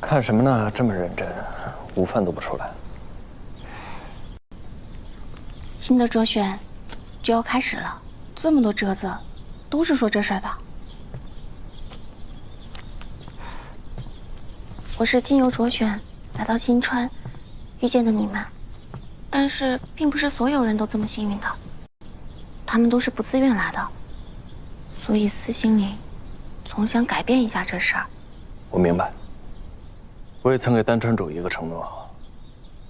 看什么呢？这么认真，午饭都不出来。新的哲选就要开始了，这么多折子，都是说这事儿的。我是经由卓选来到新川，遇见的你们，但是并不是所有人都这么幸运的，他们都是不自愿来的，所以私心里总想改变一下这事儿。我明白。我也曾给丹川主一个承诺，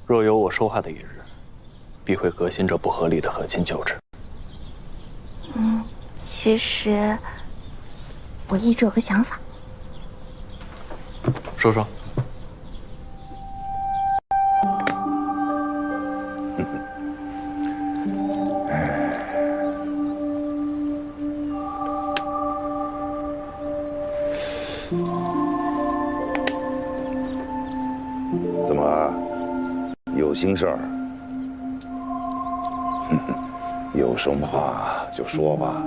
若有我说话的一日，必会革新这不合理的和亲旧制。其实我一直有个想法。说说。怎么，有心事儿？有什么话就说吧。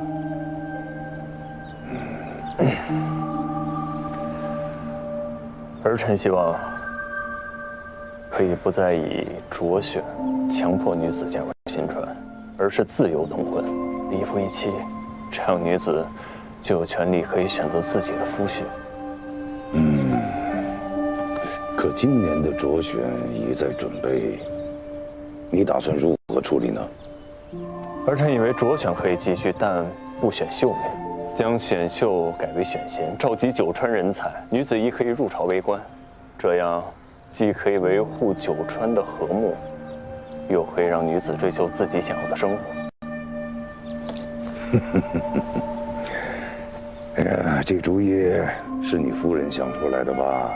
儿臣希望可以不再以卓选强迫女子加入新传，而是自由通婚，一夫一妻，这样女子就有权利可以选择自己的夫婿。可今年的卓选已在准备，你打算如何处理呢？儿臣以为卓选可以继续，但不选秀女，将选秀改为选贤，召集九川人才，女子亦可以入朝为官，这样既可以维护九川的和睦，又可以让女子追求自己想要的生活。哎呀，这主意是你夫人想出来的吧？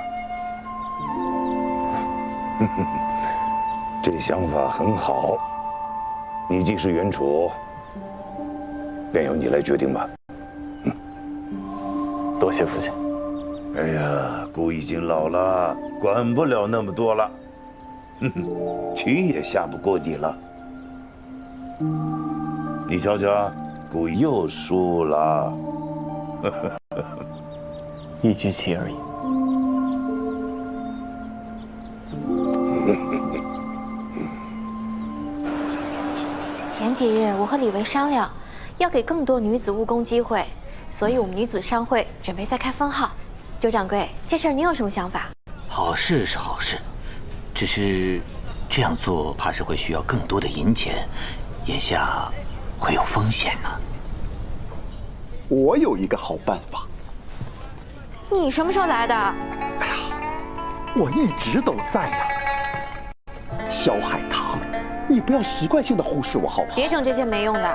这想法很好。你既是原主，便由你来决定吧。多谢父亲。哎呀，姑已经老了，管不了那么多了。棋也下不过你了。你瞧瞧，姑又输了。一局棋而已。前几日我和李维商量，要给更多女子务工机会，所以我们女子商会准备再开分号。周掌柜，这事儿你有什么想法？好事是好事，只是这样做怕是会需要更多的银钱，眼下会有风险呢。我有一个好办法。你什么时候来的？哎呀，我一直都在呀。萧海棠，你不要习惯性的忽视我好不好？别整这些没用的。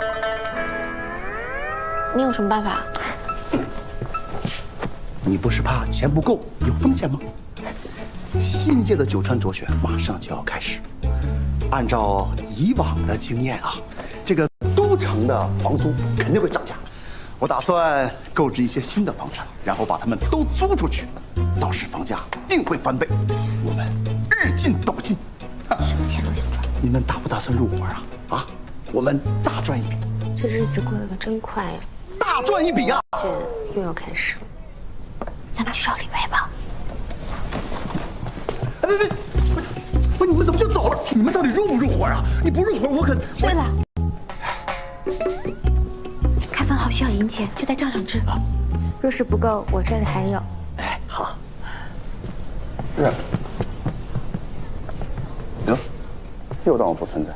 你有什么办法？你不是怕钱不够有风险吗？新一届的九川卓选马上就要开始，按照以往的经验啊，这个都城的房租肯定会涨价。我打算购置一些新的房产，然后把它们都租出去，到时房价定会翻倍，我们日进斗金。什么钱都想赚。你们打不打算入伙啊？啊，我们大赚一笔。这日子过得可真快呀！大赚一笔啊！选又要开始了，咱们去找李维吧。哎，别，不，你们怎么就走了？你们到底入不入伙啊？你不入伙，我可……对了，开分号需要银钱，就在账上支。若是不够，我这里还有。哎，好。是。得，又当我不存在。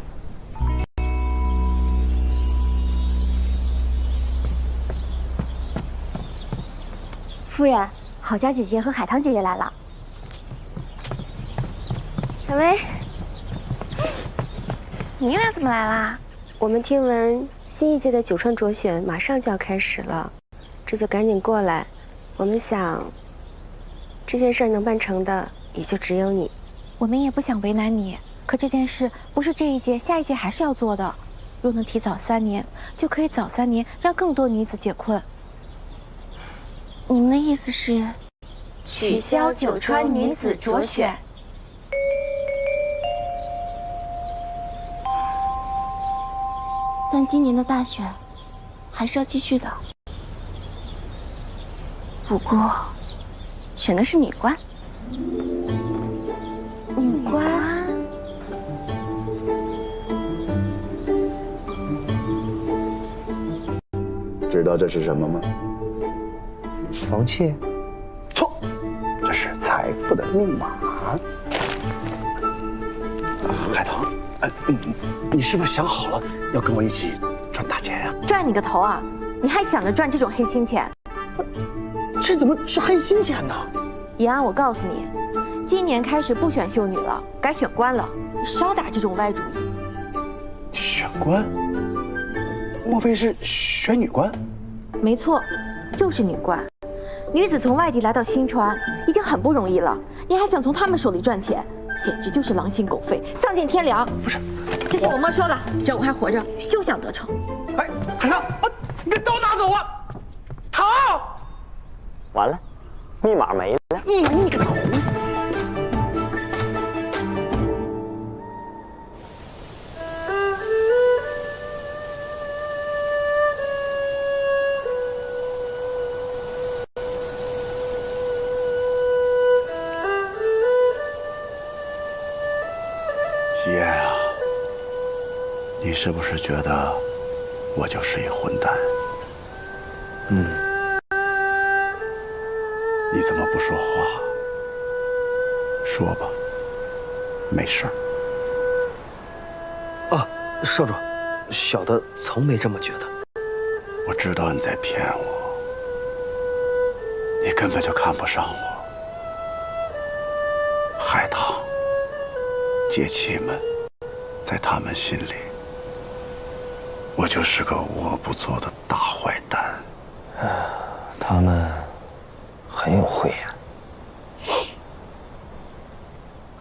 夫人，郝家姐姐和海棠姐姐来了。小薇，你俩怎么来啦？我们听闻新一届的九川卓选马上就要开始了，这就赶紧过来。我们想，这件事能办成的也就只有你。我们也不想为难你，可这件事不是这一届，下一届还是要做的。若能提早3年，就可以早3年让更多女子解困。你们的意思是取消九川女子卓选？但今年的大选还是要继续的。不过，选的是女官。女官。知道这是什么吗？房契？错，这是财富的密码。海棠，你是不是想好了要跟我一起赚大钱呀？赚你个头啊！你还想着赚这种黑心钱？这怎么是黑心钱呢？延安，我告诉你，今年开始不选秀女了，改选官了。你少打这种歪主意。选官？莫非是选女官？没错，就是女官。女子从外地来到新川已经很不容易了，你还想从他们手里赚钱，简直就是狼心狗肺、丧尽天良。不是，这些我没收了，只要我还活着，休想得逞。哎，海棠，你给刀拿走啊！唐，完了，密码没了。你个头！叶啊，你是不是觉得我就是一混蛋？你怎么不说话？说吧，没事儿。啊，少主，小的从没这么觉得。我知道你在骗我，你根本就看不上我。海棠，姐妻们，在他们心里，我就是个我不做的大坏蛋。他们很有慧眼。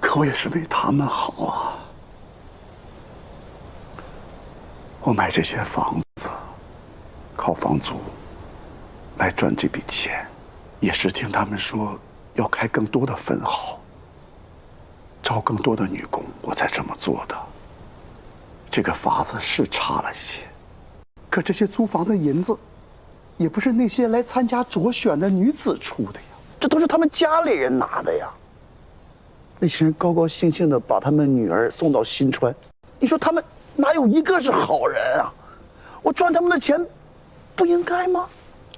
可我也是为他们好啊。我买这些房子，靠房租来赚这笔钱，也是听他们说要开更多的分号，招更多的女工，我才这么做的。这个法子是差了些，可这些租房的银子，也不是那些来参加卓选的女子出的呀，这都是他们家里人拿的呀。那些人高高兴兴的把他们女儿送到新川，你说他们哪有一个是好人啊？我赚他们的钱，不应该吗？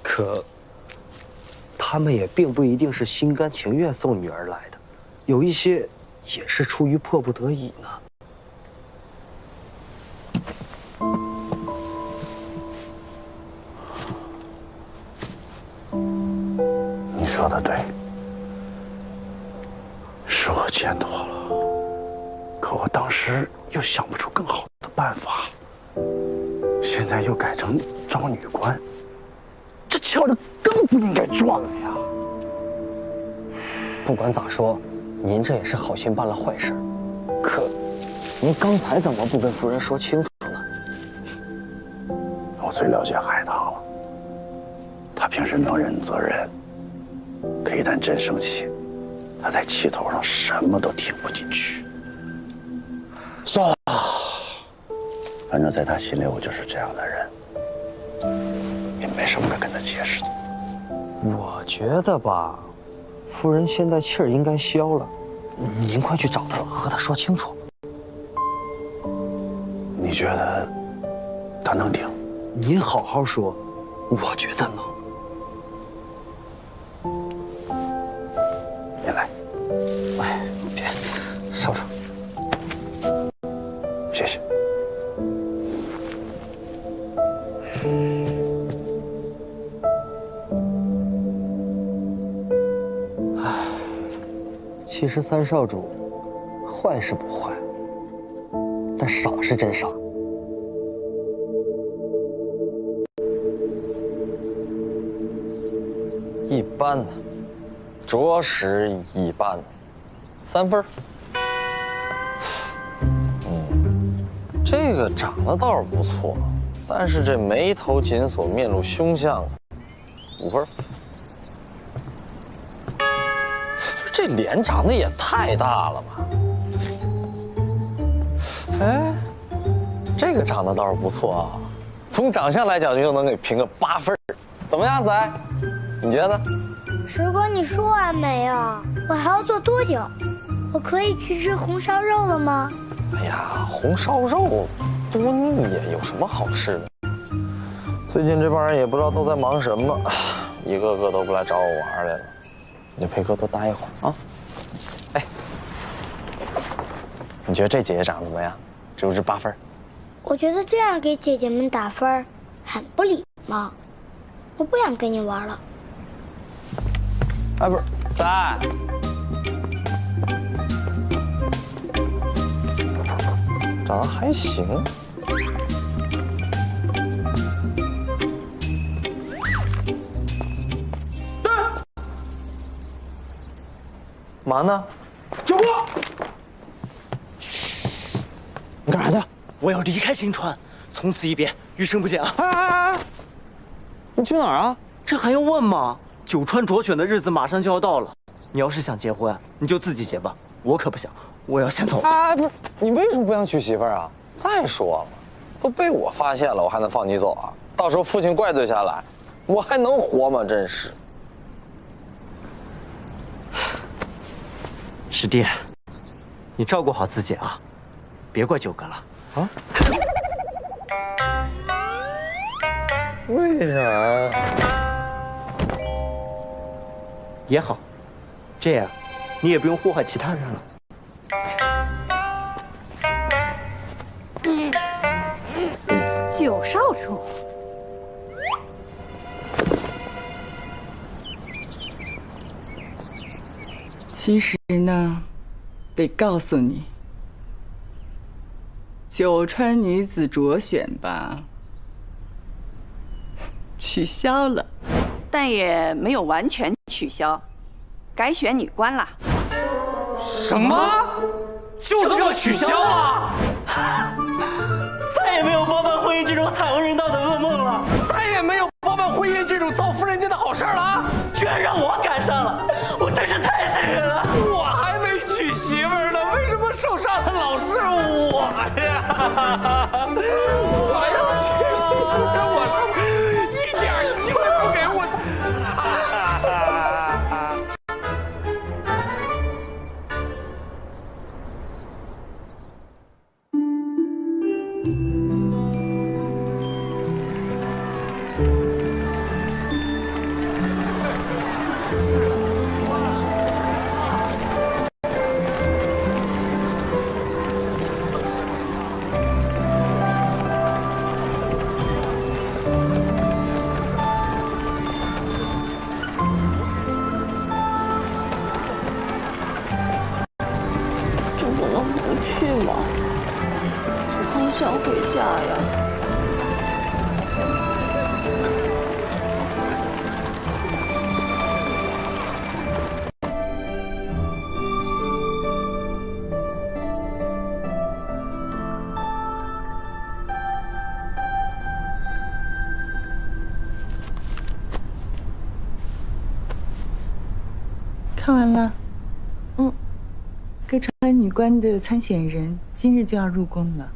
可，他们也并不一定是心甘情愿送女儿来的，有一些也是出于迫不得已呢。你说的对，是我欠多了，可我当时又想不出更好的办法，现在又改成招女官，这钱我就更不应该赚了呀。不管咋说，您这也是好心办了坏事，可您刚才怎么不跟夫人说清楚呢？我最了解海棠了，她平时能忍则忍，可一旦真生气，她在气头上什么都听不进去。算了，反正在她心里我就是这样的人，也没什么可跟她解释的。我觉得吧，夫人现在气儿应该消了，您快去找她，和她说清楚。你觉得她能听？您好好说，我觉得能。你来。哎，别，少主。谢谢。唉，其实三少主坏是不坏，但傻是真傻。一般呢，着实一般，3分。这个长得倒是不错，但是这眉头紧锁，面露凶相，5分。这脸长得也太大了吧？哎，这个长得倒是不错啊，从长相来讲就能给评个8分，怎么样，仔？你觉得？水果，你说完没有？我还要做多久？我可以去吃红烧肉了吗？哎呀，红烧肉多腻呀，有什么好吃的？最近这帮人也不知道都在忙什么，一个个都不来找我玩来了。你就陪哥多待一会儿啊。哎，你觉得这姐姐长得怎么样？值不值8分？我觉得这样给姐姐们打分很不礼貌。我不想跟你玩了。哎，不是，在。长得还行。嘛呢？九哥，你干啥去？我要离开新川，从此一别，余生不见啊！哎，你去哪儿啊？这还用问吗？九川卓选的日子马上就要到了，你要是想结婚，你就自己结吧，我可不想，我要先走。哎，不是，你为什么不想娶媳妇儿啊？再说了，都被我发现了，我还能放你走啊？到时候父亲怪罪下来，我还能活吗？真是。师弟，你照顾好自己啊，别怪九哥了啊。为啥？也好，这样你也不用祸害其他人了。九少主，其实呢，得告诉你，九川女子卓选吧，取消了，但也没有完全取消，改选女官了。什么？就这么取消啊？再也没有包办婚姻这种惨无人道的噩梦了，再也没有包办婚姻这种造福人间的好事了啊！居然让我赶上了，我真是太幸运了！我还没娶媳妇呢，为什么受伤的老是我呀？我要娶媳妇，我是一点机会不给我。就不能不去吗？好想回家呀！看完了。歌川女官的参选人今日就要入宫了。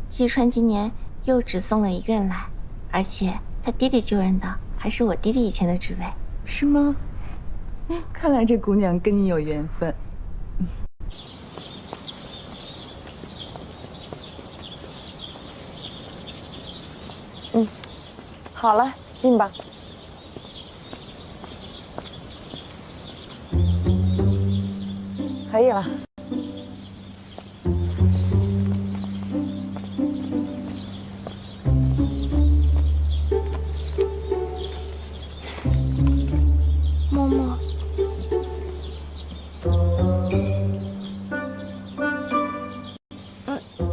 季川今年又只送了1个人来，而且他弟弟就任的还是我弟弟以前的职位。是吗？看来这姑娘跟你有缘分。好了，进吧。可以了。默默，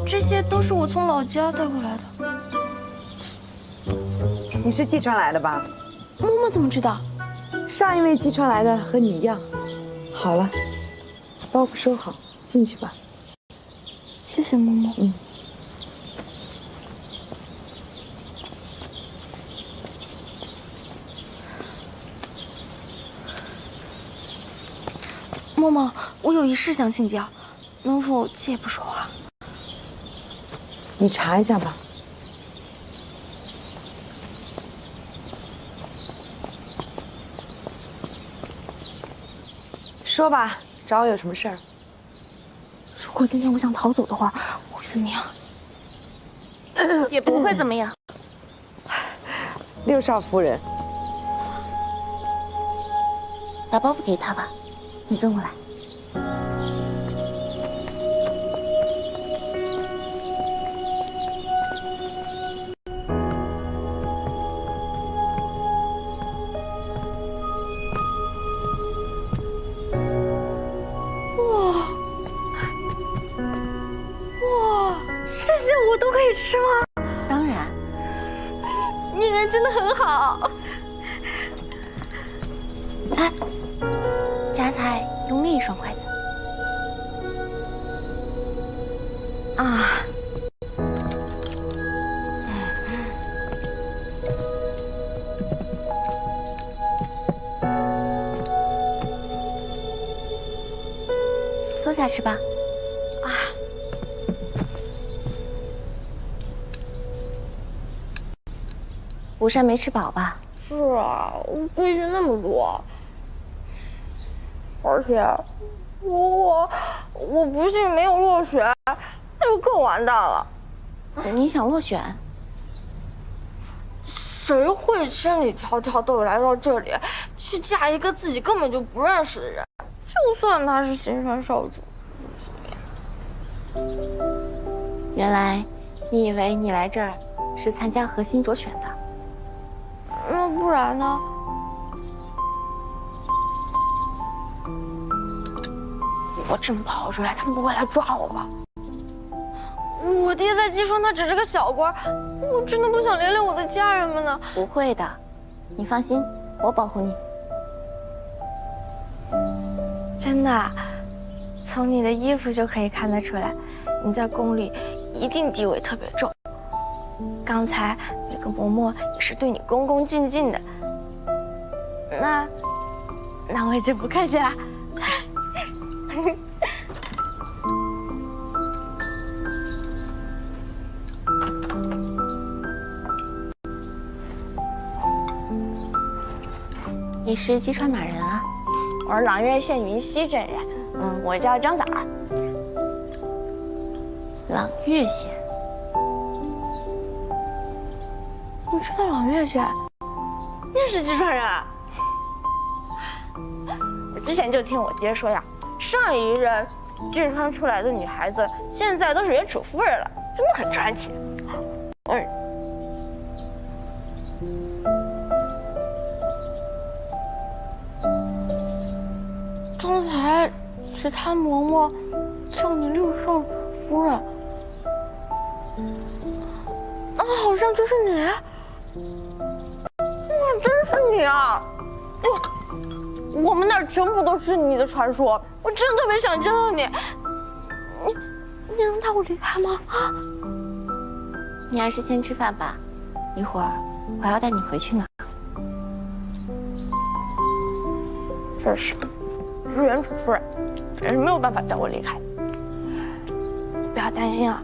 这些都是我从老家带过来的。你是季川来的吧？默默怎么知道？上一位季川来的和你一样。好了，包袱收好，进去吧。谢谢默默。默默，我有一事想请教，能否借不说话？你查一下吧。说吧，找我有什么事儿？如果今天我想逃走的话，会怎么样？也不会怎么样。六少夫人，把包袱给他吧，你跟我来。这些我都可以吃吗？当然。你人真的很好。哎，夹菜用另一双筷子。啊。坐下吃吧。啊。吴山没吃饱吧？是啊，规矩那么多，而且我不幸没有落选，那就更完蛋了。你想落选？谁会千里迢迢的来到这里，去嫁一个自己根本就不认识的人？就算他是新川少主，原来你以为你来这儿是参加核心卓选的？那不然呢？我真跑出来，他们不会来抓我吧？我爹在姬川，他只是个小官，我真的不想连累我的家人们呢。不会的，你放心，我保护你。真的，从你的衣服就可以看得出来，你在宫里一定地位特别重。刚才那个嬷嬷也是对你恭恭敬敬的。那我也就不客气了。你是姬川哪人啊？我是朗月县云溪镇人，我叫张枣儿。朗月县。你知道朗月县？你也是姬川人？我之前就听我爹说呀，上一任郡川出来的女孩子，现在都是原储夫人了，真的很传奇。刚才是他嬷嬷叫你六少夫人，好像就是你。哇，真是你啊！我们那儿全部都是你的传说，我真的特别想见到你。你能带我离开吗？啊！你还是先吃饭吧，一会儿我要带你回去呢。这是原储夫人，也是没有办法带我离开的。不要担心啊，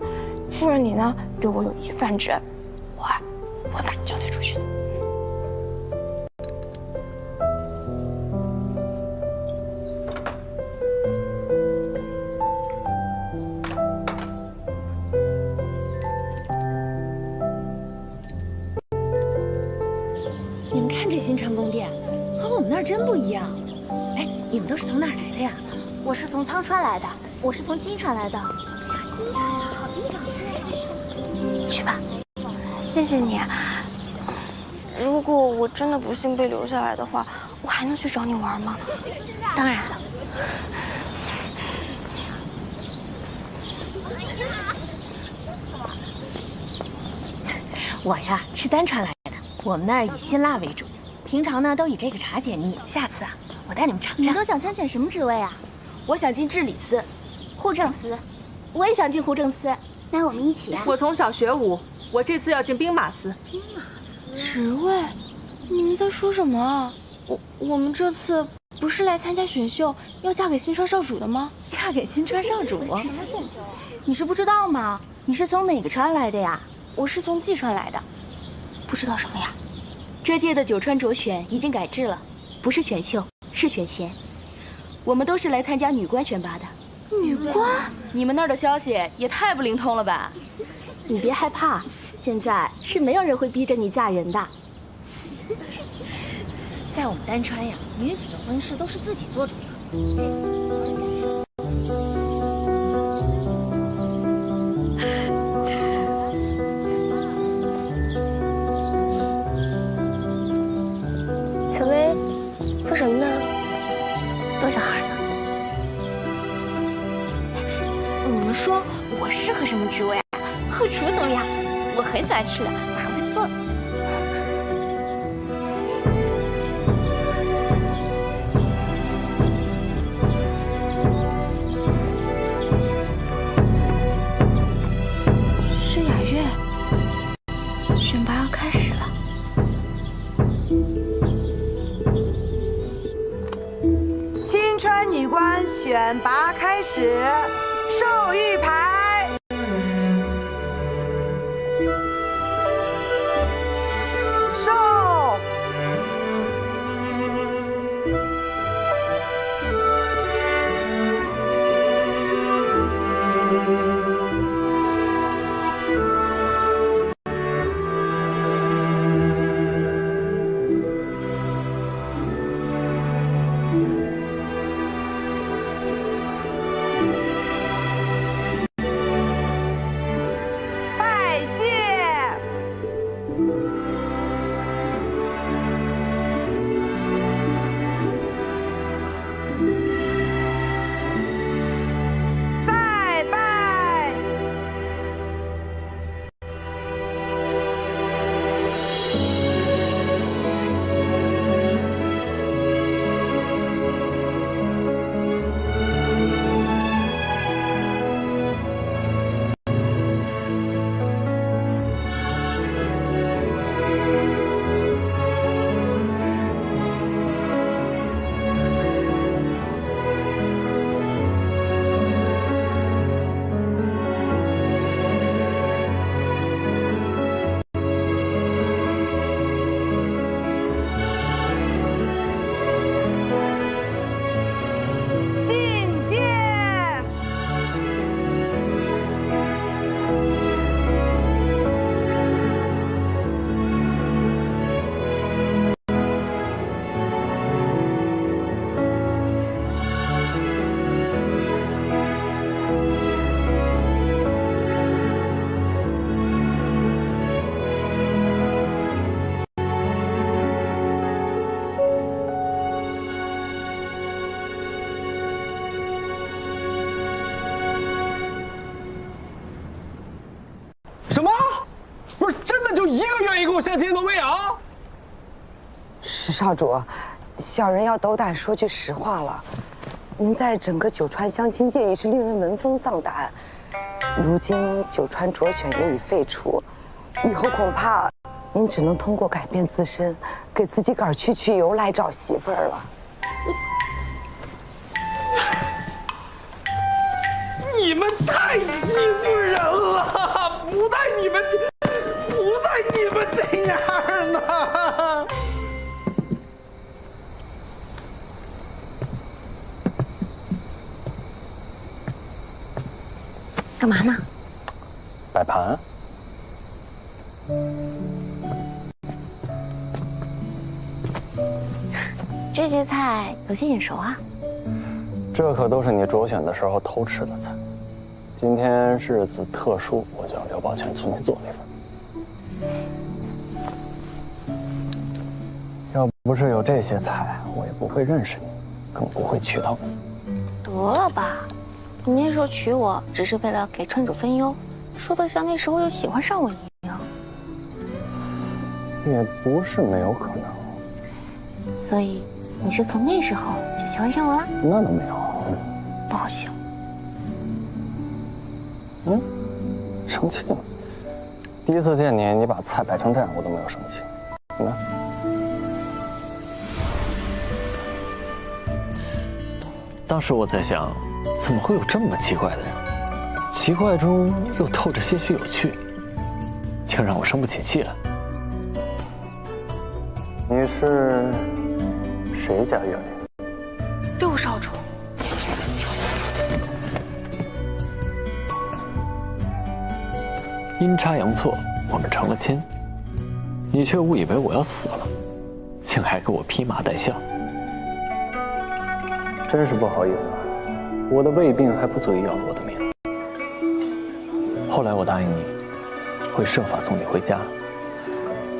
夫人你呢对我有一饭之恩，我会把你交代出去的。你们看这新川宫殿，和我们那儿真不一样。哎，你们都是从哪儿来的呀？我是从苍川来的，我是从金川来的。金川呀，好地方。去吧。谢谢你。如果我真的不幸被留下来的话，我还能去找你玩吗？当然了。我呀是丹川来的，我们那儿以辛辣为主，平常呢都以这个茶解腻。下次啊，我带你们尝尝。你都想参选什么职位啊？我想进治理司、户政司，我也想进户政司。那我们一起啊。我从小学武，我这次要进兵马司。兵马司职位？你们在说什么啊？我们这次不是来参加选秀，要嫁给新川少主的吗？嫁给新川少主？什么选秀啊？你是不知道吗？你是从哪个川来的呀？我是从济川来的。不知道什么呀？这届的九川卓选已经改制了，不是选秀，是选贤。我们都是来参加女官选拔的。女官？你们那儿的消息也太不灵通了吧？你别害怕，现在是没有人会逼着你嫁人的。在我们丹川呀，女子的婚事都是自己做主的。小薇，做什么呢？逗小孩呢。你们说我适合什么职位啊？后厨怎么样？我很喜欢吃的，我还会做。是雅月，选拔要开始了。新川女官选拔开始，授玉牌。授。拜谢。再拜。进殿。什么？不是真的就一个愿意跟我相亲都没有？石少主，小人要斗胆说句实话了，您在整个九川相亲界已是令人闻风丧胆。如今九川卓选也已废除，以后恐怕您只能通过改变自身，给自己个儿去油来找媳妇儿了。你们太欺负人了！不带你们这样的。干嘛呢？摆盘。这些菜有些眼熟啊。这可都是你卓选的时候偷吃的菜。今天日子特殊，我就让刘宝全重新做了一份。要不是有这些菜，我也不会认识你，更不会娶到你。得了吧，你那时候娶我只是为了给川主分忧，说的像那时候又喜欢上我一样。也不是没有可能。所以你是从那时候就喜欢上我了？那倒没有。不好笑。生气了。第一次见你，你把菜摆成这样，我都没有生气。你看。当时我在想，怎么会有这么奇怪的人？奇怪中又透着些许有趣，竟让我生不起气了。你是谁家院里？六少主，阴差阳错，我们成了亲，你却误以为我要死了，竟还给我披麻戴孝，真是不好意思啊！我的胃病还不足以要了我的命。后来我答应你，会设法送你回家。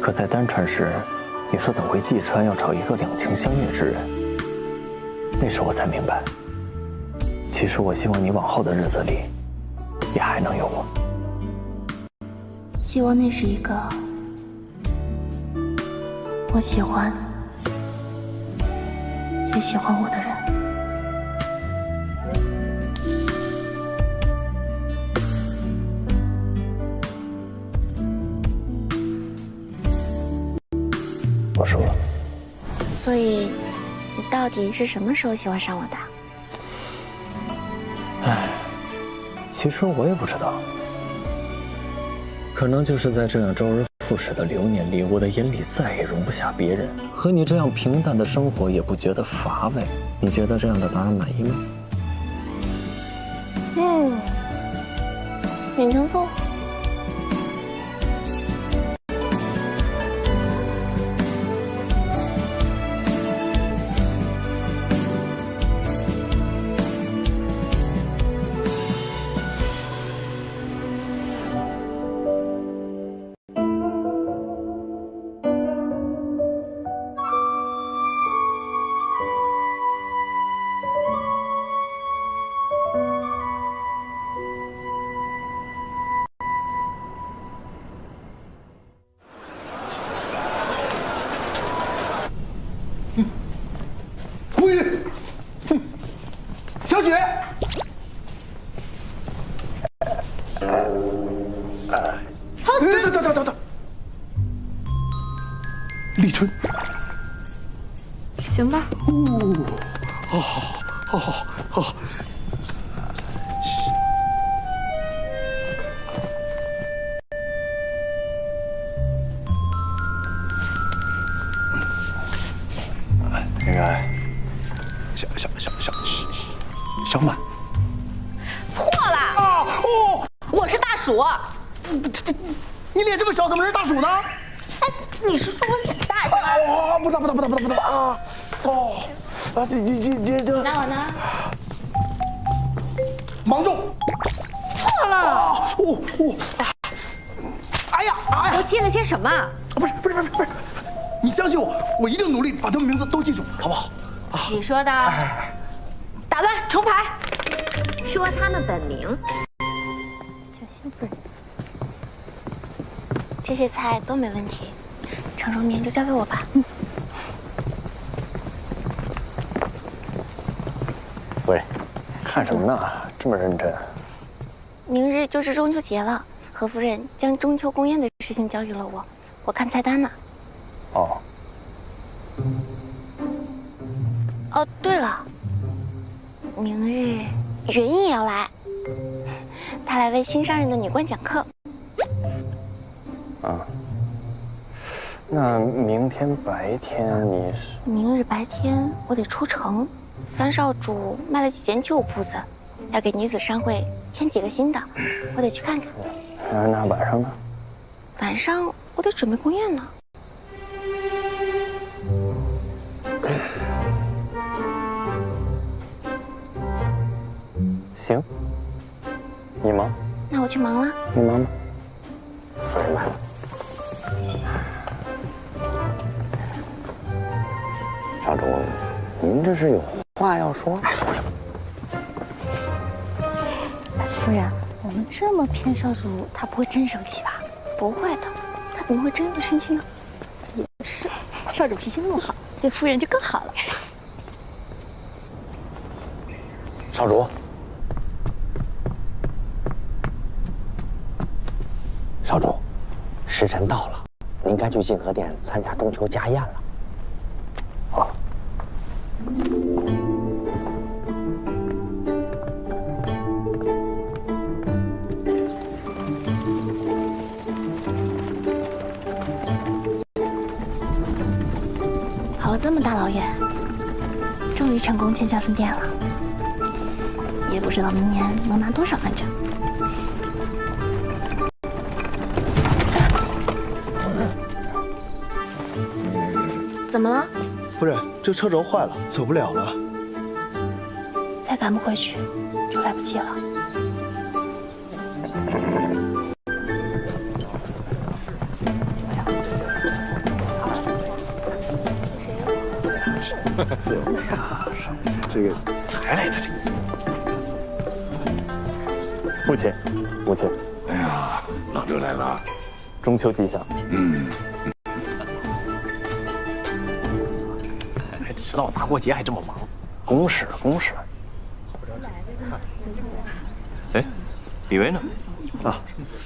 可在丹川时，你说等回济川要找一个两情相悦之人。那时我才明白，其实我希望你往后的日子里，也还能有我。希望那是一个我喜欢也喜欢我的人。我输了。所以，你到底是什么时候喜欢上我的？唉，其实我也不知道。可能就是在这样周而复始的流年里，我的眼里再也容不下别人。和你这样平淡的生活也不觉得乏味。你觉得这样的答案满意吗？勉强凑合。胡宇，小雪，等，立春，行吧。好。那个，小满，错了啊！哦，我是大鼠。你脸这么小，怎么是大鼠呢？哎，你是说我脸大是吗？哦，不大啊！哦，啊，这，那我呢？芒种，错了。哎呀！我记了些什么？不是，你相信我，我一定努力把他们名字都记住，好不好？你说的。打乱重排，说他们本名。小心夫人，这些菜都没问题，长寿面就交给我吧。夫人，看什么呢？这么认真。明日就是中秋节了，何夫人将中秋宫宴的事情交给了我，我看菜单呢。哦，对了，明日元英也要来，她来为新上任的女官讲课。那明天白天你是？明日白天我得出城，三少主卖了几间旧铺子，要给女子商会添几个新的，我得去看看。那晚上呢？晚上我得准备宫宴呢。行，你忙。那我去忙了。你忙吧。夫人慢。少主，您这是有话要说？说什么？夫人，我们这么骗少主，他不会真生气吧？不会的，他怎么会真的生气呢？也是，少主脾气那么好，对夫人就更好了。少主，少主，时辰到了，您该去静和殿参加中秋家宴了。跑了这么大老远，终于成功签下分店了，也不知道明年能拿多少分成。怎么了？夫人，这车轴坏了，走不了了。再赶不回去，就来不及了。自由呀，这个才来的这个。父亲，母亲。哎呀，老周来了，中秋吉祥。还迟到大过节还这么忙，公事公事。哎，李维呢？啊，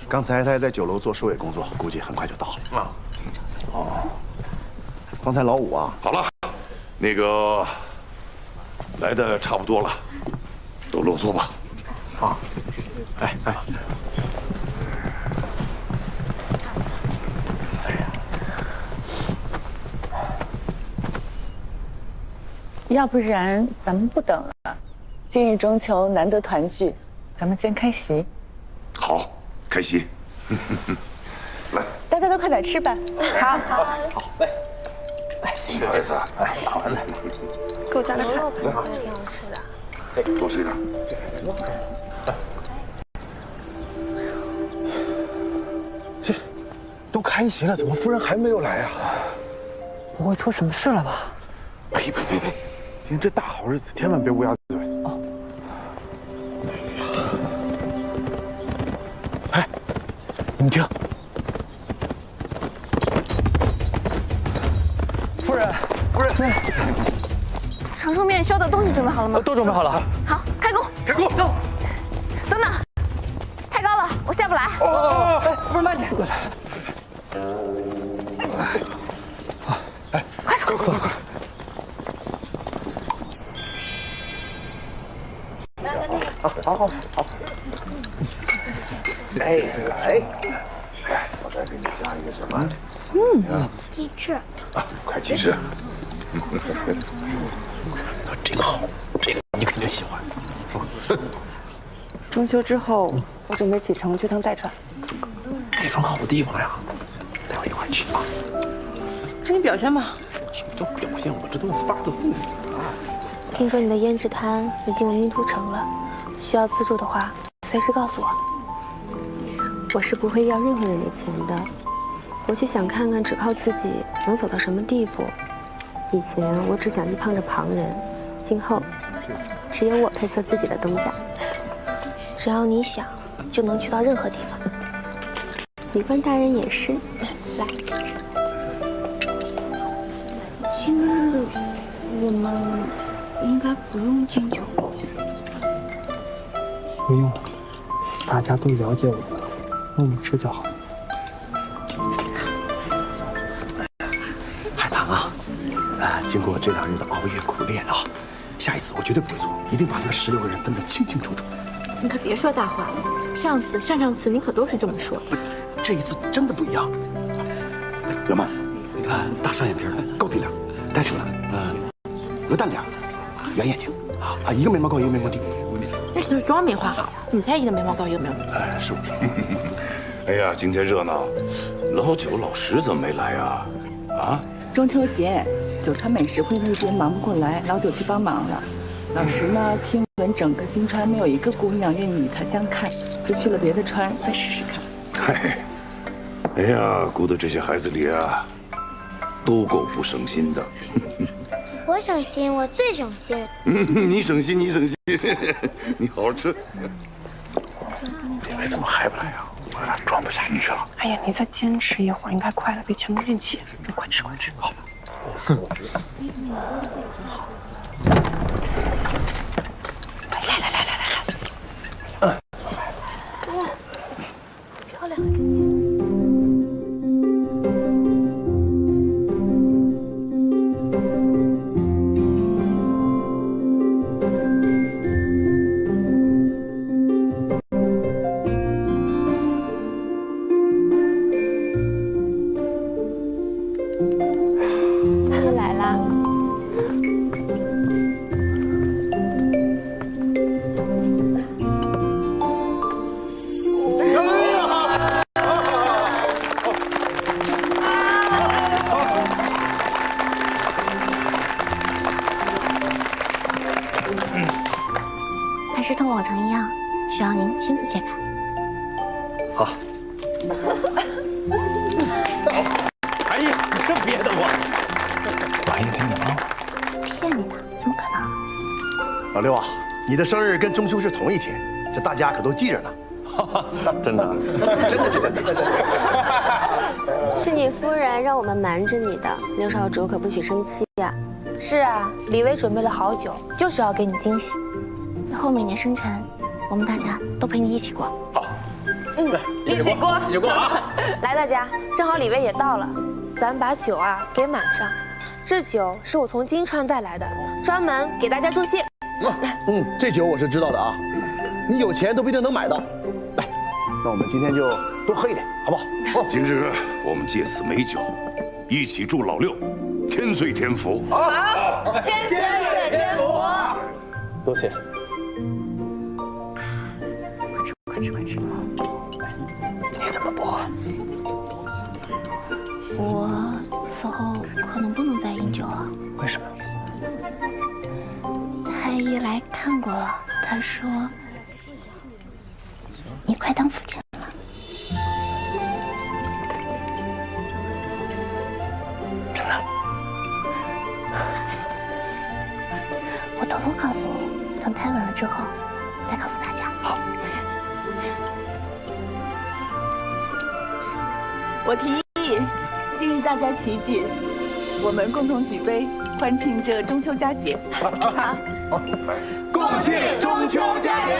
刚才他还在酒楼做收尾工作，估计很快就到了。啊。哦。刚才老五啊，好了，那个来的差不多了，都落座吧。啊。哎。要不然咱们不等了，今日中秋难得团聚，咱们先开席。好，开席。来，大家都快点吃吧。好，来，不好意思啊，哎，打完了。给我加点牛肉看起来挺好吃的。多吃一点。这都开席了，怎么夫人还没有来啊？不会出什么事了吧？呸！今天这大好日子，千万别乌鸦嘴。哦。哎，你们听，夫人，长寿面需要的东西准备好了吗？都准备好了。好，开工！开工！走。等等，太高了，我下不来。哦，夫人慢点。哎，快走！快！好。哎，来，我再给你加一个什么？鸡翅。啊，快鸡翅。这个好，这个你肯定喜欢。中秋之后，我准备启程去趟代川。代川好地方呀，带我一块去啊！看你表现吧。什么叫表现？我这都是发自肺腑啊！听说你的胭脂摊已经闻名途城了，需要资助的话，随时告诉我。我是不会要任何人的钱的，我就想看看只靠自己能走到什么地步。以前我只想依傍着旁人，今后只有我配测自己的东家。只要你想，就能去到任何地方。女官大人也是，来。今日我们应该不用敬酒。不用，大家都了解我，默默吃就好。海棠啊，经过这2日的熬夜苦练啊，下一次我绝对不会错，一定把那个16个人分得清清楚楚。你可别说大话了，上次、上次你可都是这么说。这一次真的不一样。小曼，你看大双眼皮，高鼻梁，呆舌，鹅蛋脸，圆眼睛，一个眉毛高，一个眉毛低。那是妆没画好，你才一个眉毛高，一个眉毛低。哎，是不是？哎呀，今天热闹，老九、老十怎么没来啊？啊？中秋节，九川美食会那边忙不过来，老九去帮忙了。老石呢，听闻整个新川没有一个姑娘愿意与他相看，就去了别的川再试试看。嗨，哎呀，姑的这些孩子里啊，都够不省心的。我省心，我最省心。你省心，你省心，你好好吃。李维怎么还不来呀？我有点装不下去了。哎呀，你再坚持一会儿，应该快了，别前功尽弃。快吃，快吃，好。哇，漂亮啊，今天。是同往常一样，需要您亲自切开。好。哎呀，你这憋得我！把一个给你了。骗你的？怎么可能？老六啊，你的生日跟中秋是同一天，这大家可都记着呢。真的？真的是真的。是你夫人让我们瞒着你的，刘少主可不许生气呀。是啊，李薇准备了好久，就是要给你惊喜。以后每年生辰，我们大家都陪你一起过。好。一起过，一起过啊！来，大家，正好李薇也到了，咱把酒啊给满上。这酒是我从金川带来的，专门给大家助兴。这酒我是知道的啊，你有钱都不一定能买到。来，那我们今天就多喝一点，好不好？今日我们借此美酒，一起祝老六天岁天福。好，天岁天福。多谢。快吃快吃！你怎么不喝？我此后可能不能再饮酒了。为什么？太医来看过了，他说你快当父亲了。真的？我偷偷告诉你，等太稳了之后再告诉大家。好。我提议，今日大家齐聚，我们共同举杯，欢庆这中秋佳节。好，共庆中秋佳节。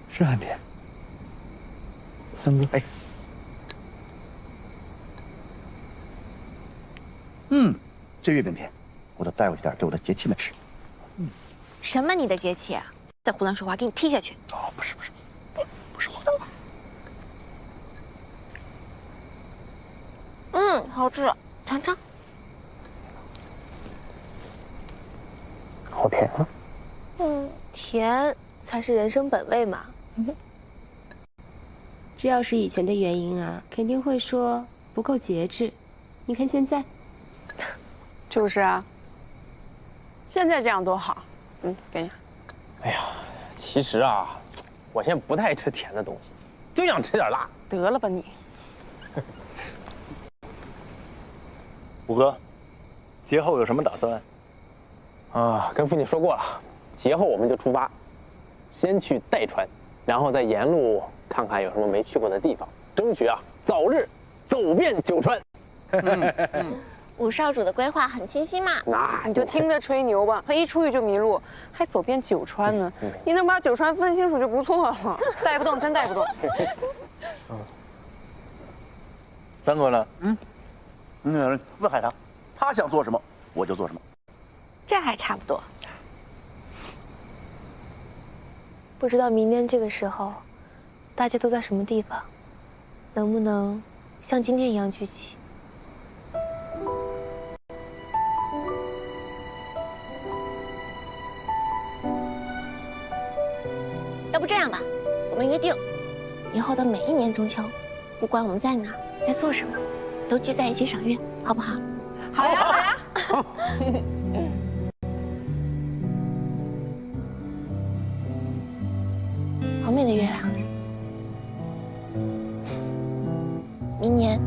是汉天。三哥，哎。这月饼片，我都带回去点给我的节气们吃。什么你的节气啊？再胡乱说话，给你踢下去！哦，不是我的。好吃，尝尝。好甜啊！甜才是人生本味嘛。这要是以前的原因啊，肯定会说不够节制。你看现在。就是啊，现在这样多好。给你。哎呀，其实啊，我现在不太爱吃甜的东西，就想吃点辣。得了吧你！五哥，节后有什么打算？啊，跟父亲说过了，节后我们就出发，先去代川，然后再沿路看看有什么没去过的地方，争取啊早日走遍九川。五少主的规划很清晰嘛？那你就听他吹牛吧，他一出去就迷路，还走遍九川呢。你能把九川分清楚就不错了，带不动真带不动。三哥呢？问海棠，他想做什么我就做什么。这还差不多。不知道明年这个时候，大家都在什么地方，能不能像今天一样聚齐？要不这样吧，我们约定，以后的每一年中秋，不管我们在哪儿，在做什么，都聚在一起赏月，好不好？好呀，好呀。好美的月亮，明年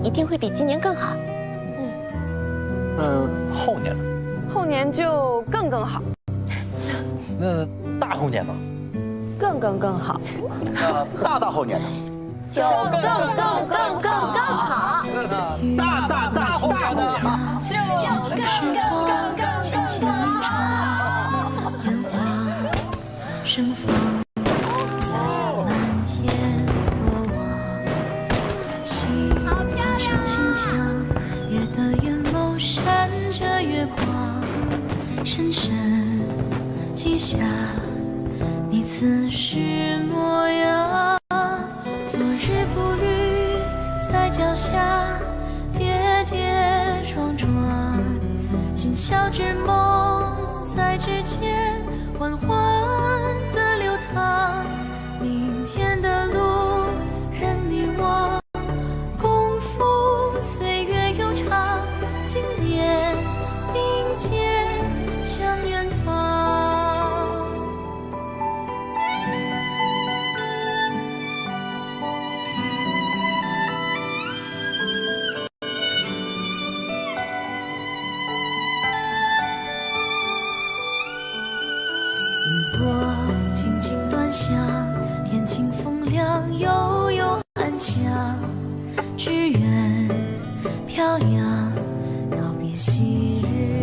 一定会比今年更好。后年呢？后年就更好。那大后年呢？更好。大后年呢？就更好。大后年呢？盛放，洒下满天过往，繁星爬上心墙，月的眼眸闪着月光，深深记下你此时模样。昨日步履在脚下，跌跌撞撞，今宵之梦在指尖缓缓的流淌，明天的江，只愿飘扬，告别昔日。